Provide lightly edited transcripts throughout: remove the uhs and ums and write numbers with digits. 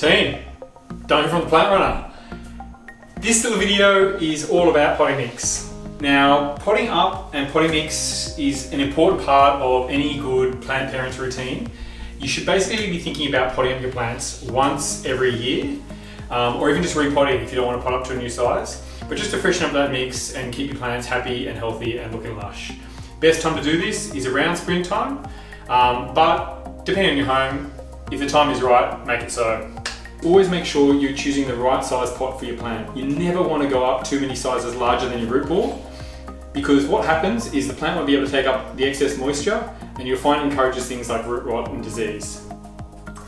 Team, Duncan from the Plant Runner. This little video is all about potting mix. Now, potting up and potting mix is an important part of any good plant parent's routine. You should basically be thinking about potting up your plants once every year, or even just repotting if you don't want to pot up to a new size, but just to freshen up that mix and keep your plants happy and healthy and looking lush. Best time to do this is around springtime, but depending on your home, if the time is right, make it so. Always make sure you're choosing the right size pot for your plant. You never want to go up too many sizes larger than your root ball, because what happens is the plant won't be able to take up the excess moisture, and you'll find it encourages things like root rot and disease.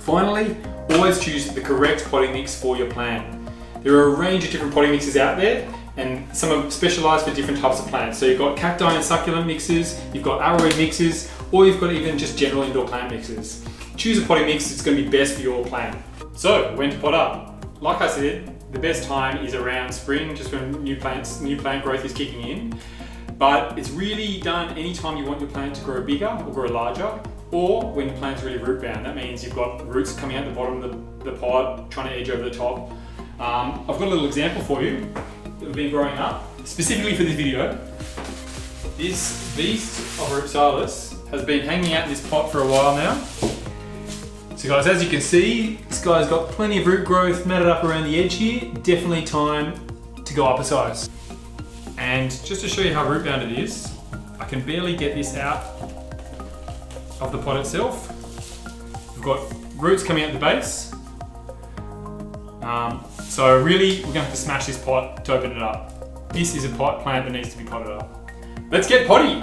Finally, always choose the correct potting mix for your plant. There are a range of different potting mixes out there, and some are specialised for different types of plants. So you've got cacti and succulent mixes, you've got arrowweed mixes, or you've got even just general indoor plant mixes. Choose a potting mix that's going to be best for your plant. So, when to pot up? Like I said, the best time is around spring, just when new plant growth is kicking in. But it's really done anytime you want your plant to grow bigger or grow larger, or when your plant's really root bound. That means you've got roots coming out the bottom of the pot, trying to edge over the top. I've got a little example for you that have been growing up, specifically for this video. This beast of a Ripsalis has been hanging out in this pot for a while now. So guys, as you can see, this guy's got plenty of root growth matted up around the edge here. Definitely time to go up a size. And just to show you how root bound it is, I can barely get this out of the pot itself. We've got roots coming out the base. So really, we're going to have to smash this pot to open it up. This is a plant that needs to be potted up. Let's get potty!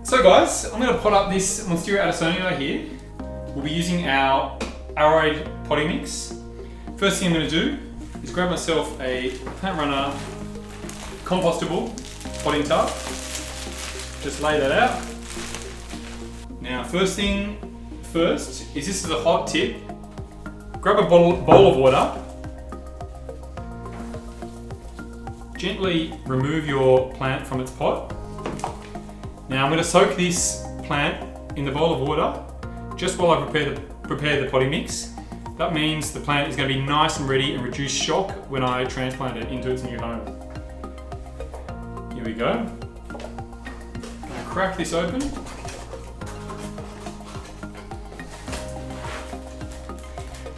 So guys, I'm going to pot up this Monstera Addisonii here. We'll be using our arrowweed potting mix. First thing I'm going to do is grab myself a Plant Runner compostable potting tub. Just lay that out. Now, first is this is a hot tip. Grab a bowl of water. Gently remove your plant from its pot. Now I'm going to soak this plant in the bowl of water just while I prepare the potting mix. That means the plant is going to be nice and ready and reduce shock when I transplant it into its new home. Here we go. I'm going to crack this open.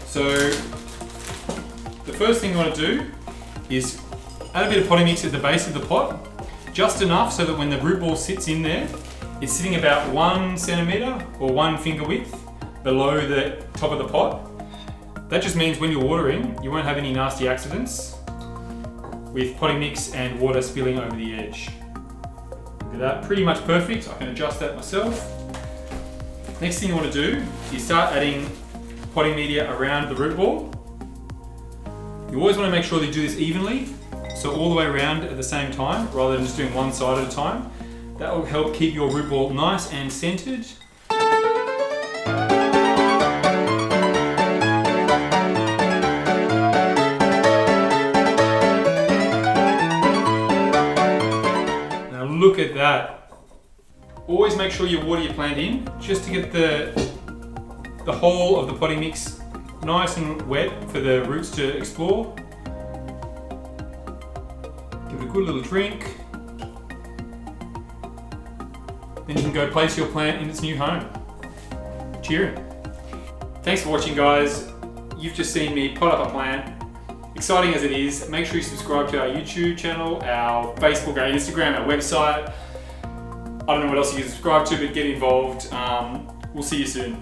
So the first thing you want to do is add a bit of potting mix at the base of the pot, just enough so that when the root ball sits in there, it's sitting about 1 centimetre or 1 finger width below the top of the pot. That just means when you're watering, you won't have any nasty accidents with potting mix and water spilling over the edge. Look at that, pretty much perfect. I can adjust that myself. Next thing you want to do is start adding potting media around the root ball. You always want to make sure that you do this evenly, so all the way around at the same time, rather than just doing one side at a time. That will help keep your root ball nice and centered. Now look at that. Always make sure you water your plant in, just to get the whole of the potting mix nice and wet for the roots to explore. Give it a good little drink. Then you can go place your plant in its new home. Cheering. Thanks for watching, guys. You've just seen me pot up a plant. Exciting as it is, make sure you subscribe to our YouTube channel, our Facebook, our Instagram, our website. I don't know what else you can subscribe to, but get involved. We'll see you soon.